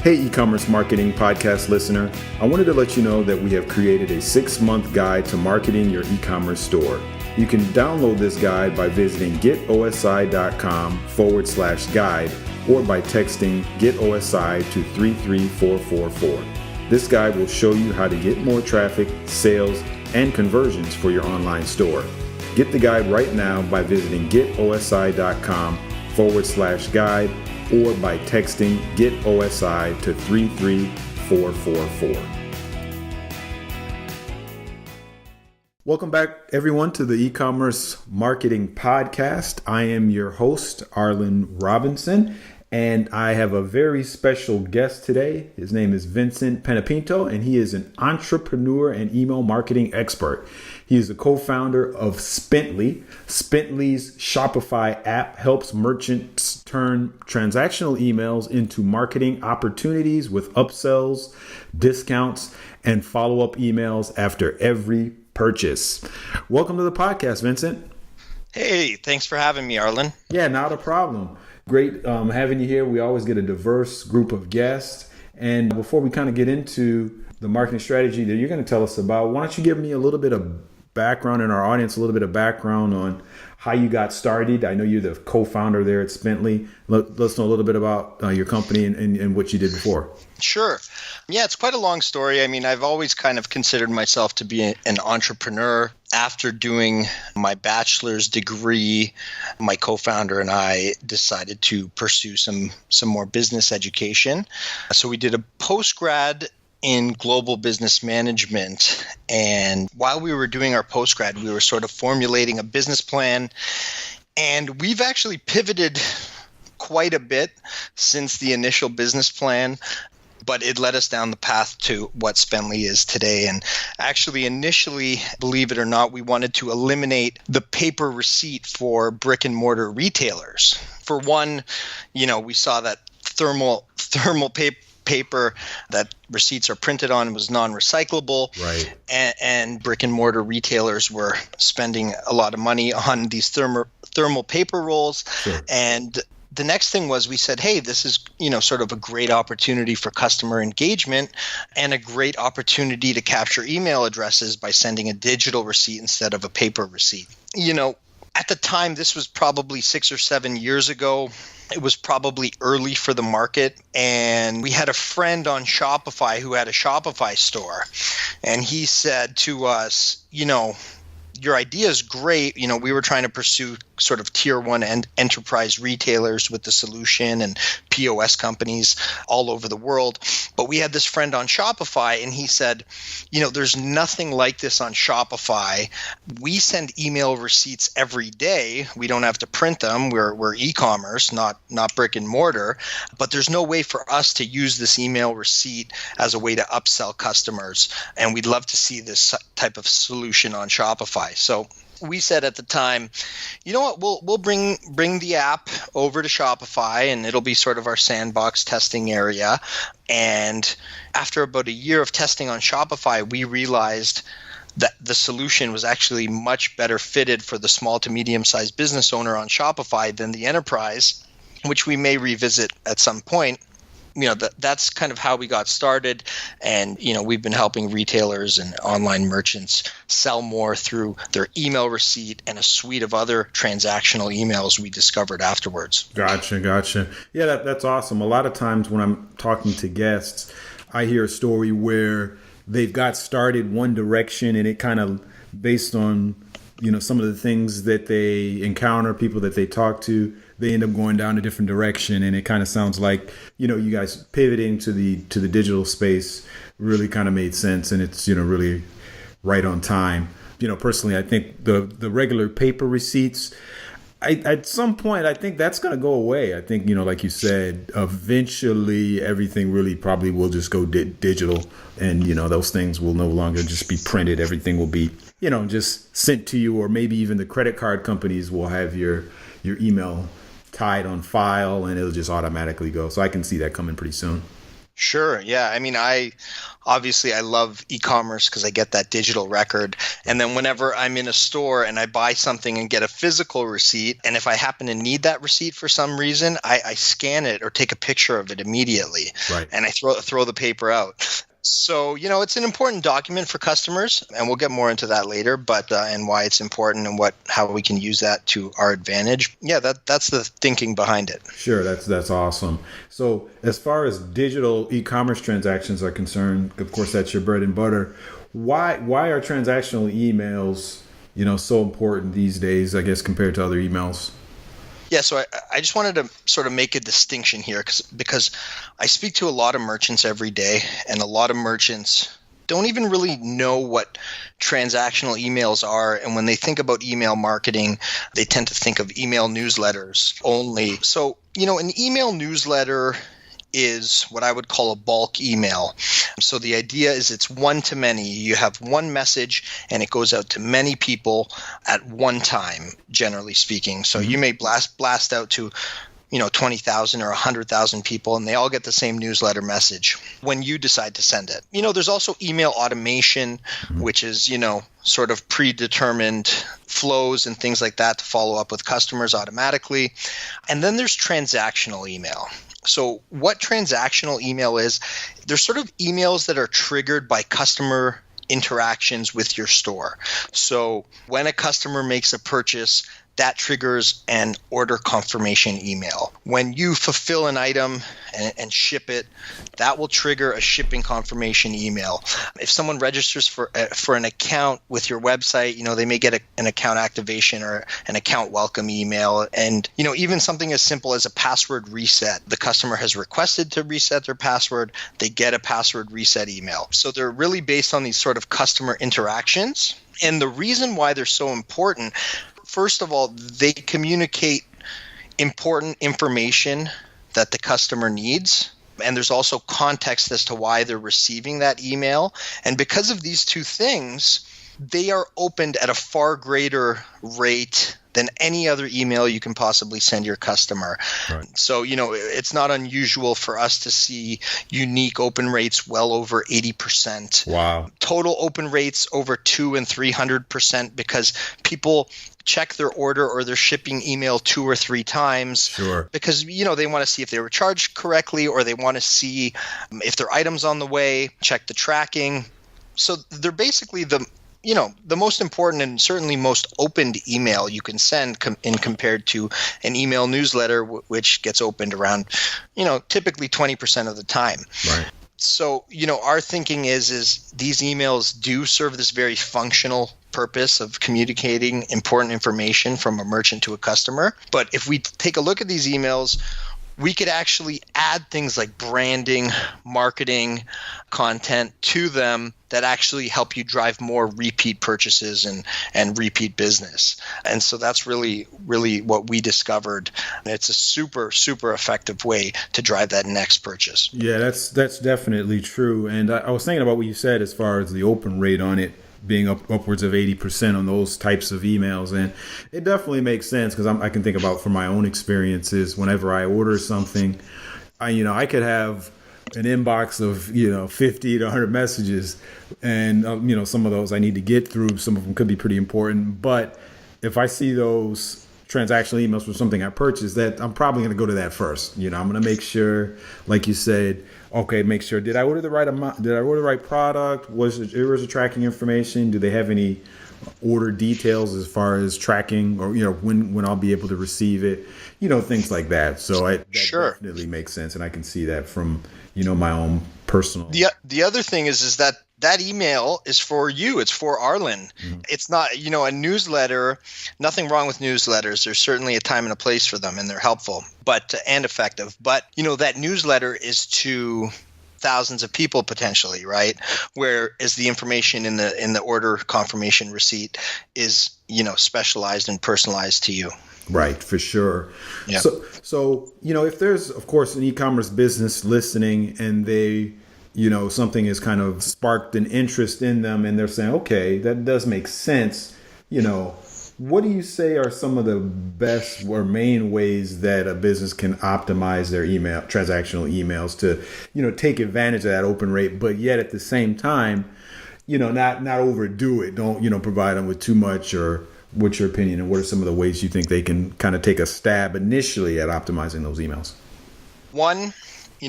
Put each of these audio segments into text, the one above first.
Hey, e-commerce marketing podcast listener. I wanted to let you know that we have created a 6-month guide to marketing your e-commerce store. You can download this guide by visiting getosi.com/guide or by texting GetOSI to 33444. This guide will show you how to get more traffic, sales, and conversions for your online store. Get the guide right now by visiting getosi.com/guide or by texting GetOSI to 33444. Welcome back, everyone, to the e-commerce marketing podcast. I am your host, Arlen Robinson, and I have a very special guest today. His name is Vincent Penapinto, and he is an entrepreneur and email marketing expert. He is the co-founder of Spently. Spently's Shopify app helps merchants turn transactional emails into marketing opportunities with upsells, discounts, and follow-up emails after every purchase. Welcome to the podcast, Vincent. Hey, thanks for having me, Arlen. Yeah, not a problem. Great having you here. We always get a diverse group of guests. And before we kind of get into the marketing strategy that you're going to tell us about, why don't you give me a little bit of background in our audience, a little bit of background on how you got started. I know you're the co-founder there at Spently. Let's know a little bit about your company and what you did before. Sure. Yeah, it's quite a long story. I mean, I've always kind of considered myself to be an entrepreneur. After doing my bachelor's degree, my co-founder and I decided to pursue some more business education. So we did a postgrad in global business management. And while we were doing our postgrad, we were sort of formulating a business plan. And we've actually pivoted quite a bit since the initial business plan, but it led us down the path to what Spently is today. And actually, initially, believe it or not, we wanted to eliminate the paper receipt for brick and mortar retailers. For one, we saw that thermal paper that receipts are printed on was non-recyclable, right? And brick and mortar retailers were spending a lot of money on these thermal paper rolls. Sure. And the next thing was we said, hey, this is sort of a great opportunity for customer engagement and a great opportunity to capture email addresses by sending a digital receipt instead of a paper receipt. At the time, this was probably 6 or 7 years ago. It was probably early for the market, and we had a friend on Shopify who had a Shopify store, and he said to us, your idea is great. We were trying to pursue sort of tier one and enterprise retailers with the solution and POS companies all over the world. But we had this friend on Shopify, and he said, there's nothing like this on Shopify. We send email receipts every day. We don't have to print them. We're e-commerce, not brick and mortar. But there's no way for us to use this email receipt as a way to upsell customers. And we'd love to see this type of solution on Shopify. So we said at the time, you know what, we'll bring the app over to Shopify, and it'll be sort of our sandbox testing area. And after about a year of testing on Shopify, we realized that the solution was actually much better fitted for the small to medium-sized business owner on Shopify than the enterprise, which we may revisit at some point. That's kind of how we got started. And, we've been helping retailers and online merchants sell more through their email receipt and a suite of other transactional emails we discovered afterwards. Gotcha. Yeah, that's awesome. A lot of times when I'm talking to guests, I hear a story where they've got started one direction and it kind of based on, some of the things that they encounter, people that they talk to, they end up going down a different direction. And it kind of sounds like, you guys pivoting to the digital space really kind of made sense. And it's, really right on time. Personally, I think the regular paper receipts, at some point, I think that's going to go away. I think, like you said, eventually everything really probably will just go digital, and, those things will no longer just be printed. Everything will be, just sent to you, or maybe even the credit card companies will have your email tied on file and it'll just automatically go. So I can see that coming pretty soon. Sure. Yeah. I mean, I love e-commerce because I get that digital record. And then whenever I'm in a store and I buy something and get a physical receipt, and if I happen to need that receipt for some reason, I scan it or take a picture of it immediately. Right. And I throw the paper out. So, it's an important document for customers, and we'll get more into that later, but and why it's important and how we can use that to our advantage. Yeah, that's the thinking behind it. Sure, that's awesome. So, as far as digital e-commerce transactions are concerned, of course, that's your bread and butter. Why are transactional emails, so important these days, I guess, compared to other emails? Yeah, so I just wanted to sort of make a distinction here because I speak to a lot of merchants every day, and a lot of merchants don't even really know what transactional emails are. And when they think about email marketing, they tend to think of email newsletters only. So, an email newsletter is what I would call a bulk email. So the idea is it's one-to-many. You have one message and it goes out to many people at one time, generally speaking. So you may blast out to 20,000 or 100,000 people, and they all get the same newsletter message when you decide to send it. There's also email automation, which is, sort of predetermined flows and things like that to follow up with customers automatically. And then there's transactional email. So what transactional email is, they're sort of emails that are triggered by customer interactions with your store. So when a customer makes a purchase, that triggers an order confirmation email. When you fulfill an item and ship it, that will trigger a shipping confirmation email. If someone registers for an account with your website, they may get an account activation or an account welcome email. And, even something as simple as a password reset. The customer has requested to reset their password, they get a password reset email. So they're really based on these sort of customer interactions. And the reason why they're so important, first of all, they communicate important information that the customer needs. And there's also context as to why they're receiving that email. And because of these two things, they are opened at a far greater rate than any other email you can possibly send your customer. Right. So, it's not unusual for us to see unique open rates well over 80%. Wow. Total open rates over 200% and 300% because people check their order or their shipping email 2 or 3 times. Sure. Because, they want to see if they were charged correctly, or they want to see if their item's on the way, check the tracking. So they're basically the most important and certainly most opened email you can send compared to an email newsletter, which gets opened around, typically 20% of the time. Right. So, our thinking is these emails do serve this very functional purpose of communicating important information from a merchant to a customer. But if we take a look at these emails, we could actually add things like branding, marketing, content to them that actually help you drive more repeat purchases and repeat business. And so that's really, really what we discovered. It's a super, super effective way to drive that next purchase. Yeah, that's definitely true. And I was thinking about what you said as far as the open rate on it being upwards of 80% on those types of emails. And it definitely makes sense because I can think about from my own experiences, whenever I order something, I could have an inbox of, 50 to 100 messages. And, some of those I need to get through. Some of them could be pretty important. But if I see those transactional emails for something I purchased, that I'm probably going to go to that first. I'm going to make sure, like you said, okay, make sure, did I order the right amount? Did I order the right product? Was the tracking information? Do they have any order details as far as tracking or, when I'll be able to receive it? Things like that. So that Sure. definitely makes sense. And I can see that from, my own personal. The other thing is that email is for you. It's for Arlen. Mm-hmm. It's not, a newsletter. Nothing wrong with newsletters. There's certainly a time and a place for them, and they're helpful, and effective. But that newsletter is to thousands of people potentially, right? Whereas the information in the order confirmation receipt is, specialized and personalized to you. Right, for sure. Yeah. So if there's, of course, an e-commerce business listening and they, something has kind of sparked an interest in them and they're saying, okay, that does make sense. what do you say are some of the best or main ways that a business can optimize their transactional emails to, take advantage of that open rate, but yet at the same time, not overdo it. Don't, provide them with too much, or what's your opinion? And what are some of the ways you think they can kind of take a stab initially at optimizing those emails? One,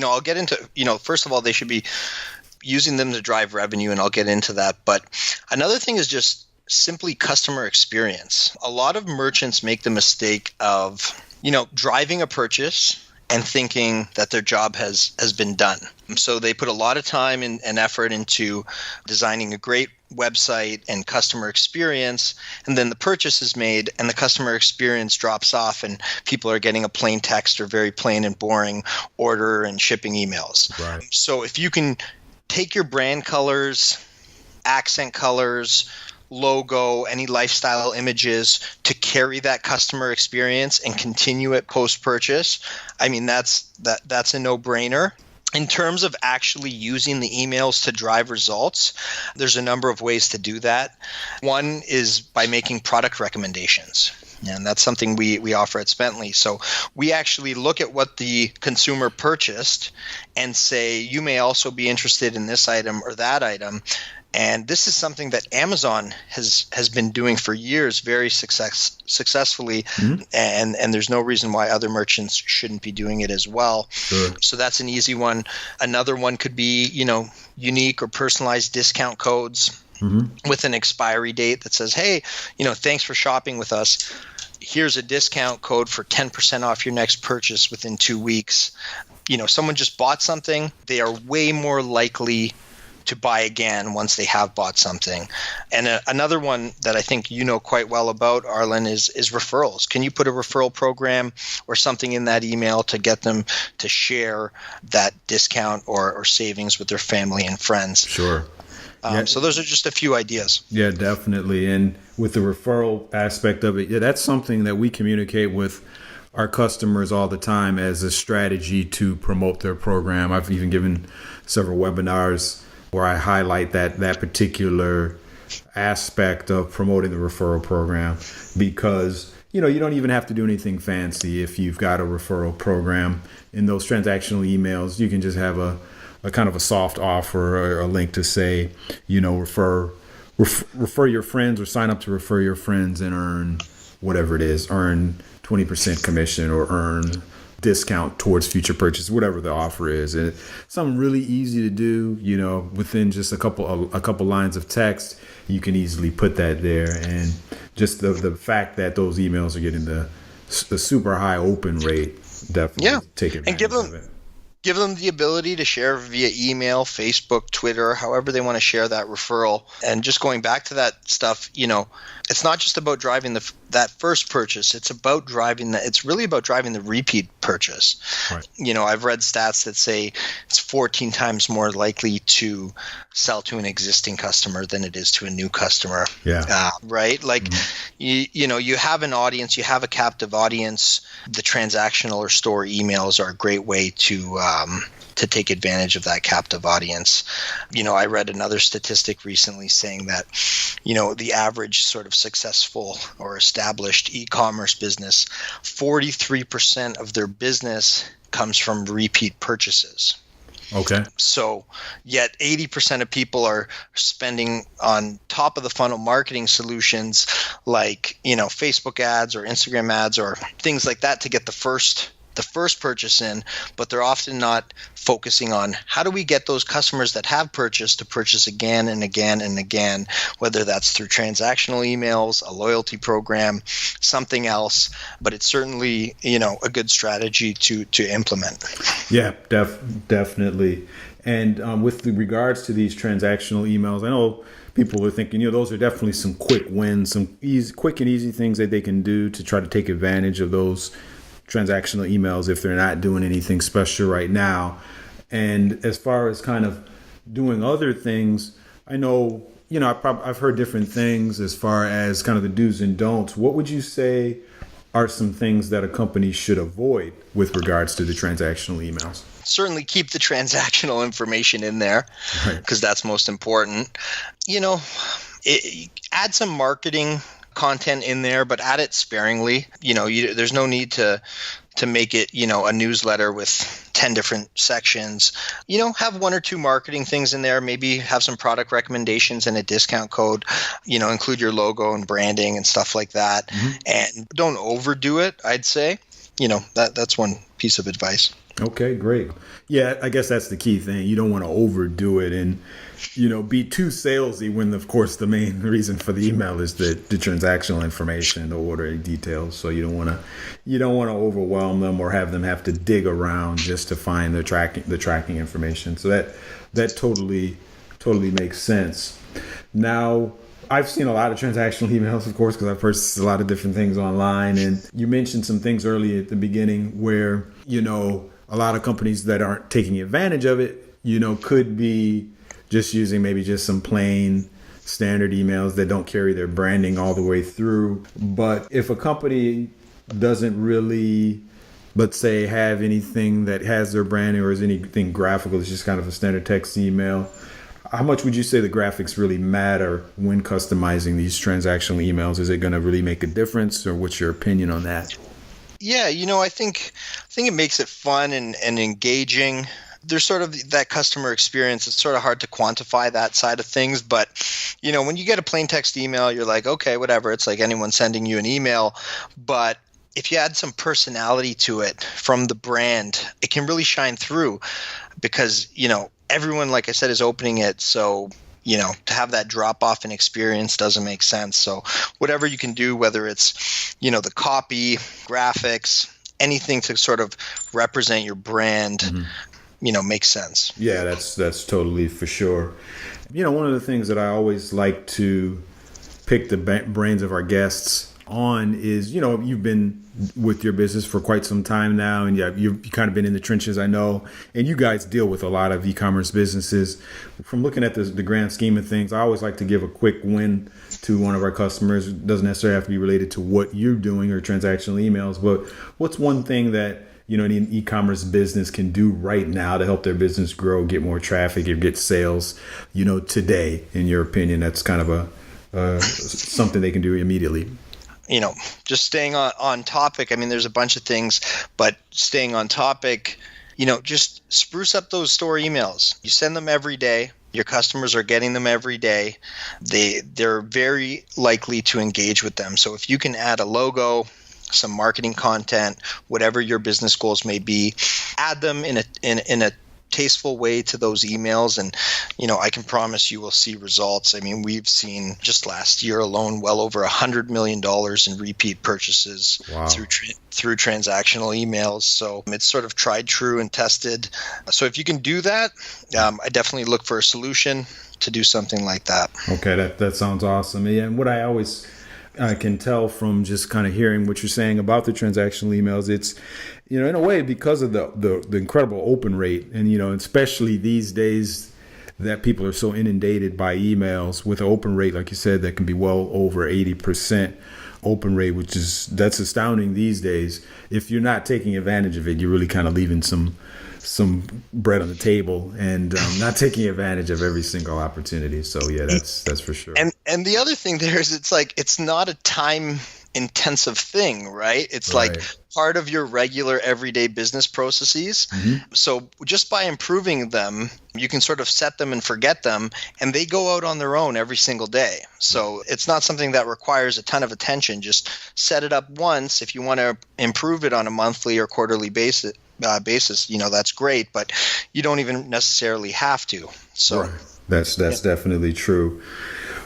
I'll get into, first of all, they should be using them to drive revenue, and I'll get into that. But another thing is just simply customer experience. A lot of merchants make the mistake of, driving a purchase and thinking that their job has been done. So they put a lot of time and effort into designing a great website and customer experience, and then the purchase is made and the customer experience drops off and people are getting a plain text or very plain and boring order and shipping emails. Right. So if you can take your brand colors, accent colors, logo, any lifestyle images to carry that customer experience and continue it post-purchase, I mean, that's a no-brainer. In terms of actually using the emails to drive results, there's a number of ways to do that. One is by making product recommendations. And that's something we offer at Spently. So we actually look at what the consumer purchased and say, you may also be interested in this item or that item. And this is something that Amazon has been doing for years very successfully, and there's no reason why other merchants shouldn't be doing it as well. Sure. So that's an easy one. Another one could be, unique or personalized discount codes with an expiry date that says, hey, thanks for shopping with us. Here's a discount code for 10% off your next purchase within 2 weeks. Someone just bought something, they are way more likely to buy again once they have bought something. And another one that I think quite well about, Arlen, is referrals. Can you put a referral program or something in that email to get them to share that discount or savings with their family and friends? Sure. So those are just a few ideas. Yeah, definitely. And with the referral aspect of it, that's something that we communicate with our customers all the time as a strategy to promote their program. I've even given several webinars where I highlight that particular aspect of promoting the referral program, because you don't even have to do anything fancy if you've got a referral program. In those transactional emails, you can just have a kind of a soft offer or a link to say, refer your friends, or sign up to refer your friends and earn whatever it is, earn 20% commission or earn discount towards future purchase, whatever the offer is. And it's something really easy to do, within just a couple lines of text, you can easily put that there. And just the fact that those emails are getting the super high open rate, definitely take advantage of it. Give them the ability to share via email, Facebook, Twitter, however they want to share that referral. And just going back to that stuff, it's not just about driving that first purchase. It's really about driving the repeat purchase. Right. I've read stats that say it's 14 times more likely to sell to an existing customer than it is to a new customer. Yeah. Right? Like, you have an audience, you have a captive audience. The transactional or store emails are a great way to take advantage of that captive audience. I read another statistic recently saying that, the average sort of successful or established e-commerce business, 43% of their business comes from repeat purchases. Okay. So yet 80% of people are spending on top of the funnel marketing solutions like, Facebook ads or Instagram ads or things like that to get the first purchase in, but they're often not focusing on how do we get those customers that have purchased to purchase again and again and again, whether that's through transactional emails, a loyalty program, something else. But it's certainly, a good strategy to implement. Yeah, definitely. And with regards to these transactional emails, I know people are thinking, those are definitely some quick wins, some quick and easy things that they can do to try to take advantage of those transactional emails if they're not doing anything special right now. And as far as kind of doing other things, I know, I've heard different things as far as kind of the do's and don'ts. What would you say are some things that a company should avoid with regards to the transactional emails? Certainly keep the transactional information in there because that's most important. Add some marketing content in there, but add it sparingly. There's no need to make it, a newsletter with 10 different sections. Have one or two marketing things in there, maybe have some product recommendations and a discount code, include your logo and branding and stuff like that. Mm-hmm. And don't overdo it, I'd say. That's one piece of advice. Okay, great. Yeah, I guess that's the key thing. You don't want to overdo it and, be too salesy when, of course, the main reason for the email is the transactional information, the ordering details. So you don't want to overwhelm them or have them have to dig around just to find the tracking information. So that totally makes sense. Now, I've seen a lot of transactional emails, of course, because I've purchased a lot of different things online. And you mentioned some things early at the beginning where, a lot of companies that aren't taking advantage of it, could be just using maybe just some plain standard emails that don't carry their branding all the way through. But if a company doesn't really, let's say, have anything that has their branding or is anything graphical, it's just kind of a standard text email, how much would you say the graphics really matter when customizing these transactional emails? Is it going to really make a difference, or what's your opinion on that? Yeah, I think it makes it fun and engaging. There's sort of that customer experience. It's sort of hard to quantify that side of things, but when you get a plain text email, you're like, okay, whatever. It's like anyone sending you an email, but if you add some personality to it from the brand, it can really shine through because, everyone, like I said, is opening it. So, to have that drop off in experience doesn't make sense. So whatever you can do, whether it's, the copy, graphics, anything to sort of represent your brand, mm-hmm. Makes sense. Yeah, that's totally for sure. One of the things that I always like to pick the brains of our guests on is, you've been with your business for quite some time now, and you've kind of been in the trenches, I know, and you guys deal with a lot of e-commerce businesses. From looking at the grand scheme of things, I always like to give a quick win to one of our customers. It doesn't necessarily have to be related to what you're doing or transactional emails, but what's one thing that an e-commerce business can do right now to help their business grow, get more traffic, or get sales, today, in your opinion? That's kind of something they can do immediately. Just staying on topic. I mean, there's a bunch of things, but staying on topic, just spruce up those store emails. You send them every day. Your customers are getting them every day. They're very likely to engage with them. So if you can add a logo, some marketing content, whatever your business goals may be, add them in a tasteful way to those emails, and I can promise you will see results. I mean, we've seen just last year alone well over $100 million in repeat purchases. Wow. through transactional emails. So it's sort of tried, true, and tested. So if you can do that, I definitely look for a solution to do something like that. Okay, that sounds awesome. And what I can tell from just kind of hearing what you're saying about the transactional emails, it's, in a way, because of the incredible open rate, and, especially these days that people are so inundated by emails with an open rate, like you said, that can be well over 80% open rate, that's astounding these days. If you're not taking advantage of it, you're really kind of leaving some bread on the table and not taking advantage of every single opportunity. So yeah, that's for sure. And the other thing there is it's not a time intensive thing, right? It's right. Like part of your regular everyday business processes. Mm-hmm. So just by improving them, you can sort of set them and forget them, and they go out on their own every single day. So it's not something that requires a ton of attention. Just set it up once. If you want to improve it on a monthly or quarterly basis, that's great, but you don't even necessarily have to. So right. That's definitely true.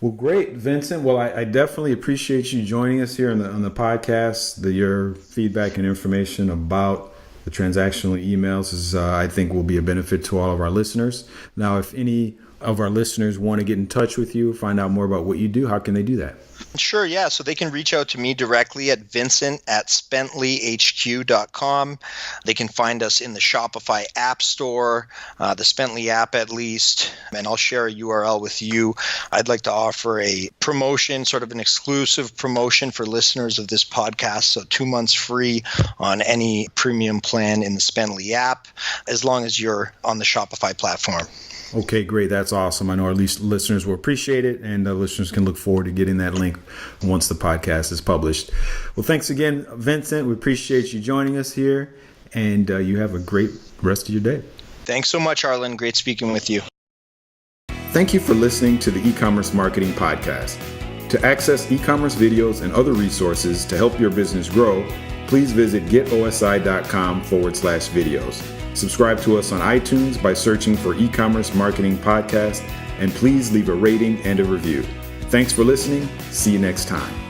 Well, great, Vincent. Well, I definitely appreciate you joining us here on the podcast. Your feedback and information about the transactional emails is, I think, will be a benefit to all of our listeners. Now, if any of our listeners want to get in touch with you, find out more about what you do, how can they do that? Sure, yeah. So they can reach out to me directly at vincent@spentleyhq.com. They can find us in the Shopify App Store, the Spentley app at least, and I'll share a URL with you. I'd like to offer a promotion, sort of an exclusive promotion for listeners of this podcast, so 2 months free on any premium plan in the Spentley app, as long as you're on the Shopify platform. Okay, great. That's awesome. I know our listeners will appreciate it, and the listeners can look forward to getting that link once the podcast is published. Well, thanks again, Vincent. We appreciate you joining us here, and you have a great rest of your day. Thanks so much, Arlen. Great speaking with you. Thank you for listening to the eCommerce Marketing Podcast. To access eCommerce videos and other resources to help your business grow, please visit getosi.com/videos. Subscribe to us on iTunes by searching for eCommerce Marketing Podcast, and please leave a rating and a review. Thanks for listening. See you next time.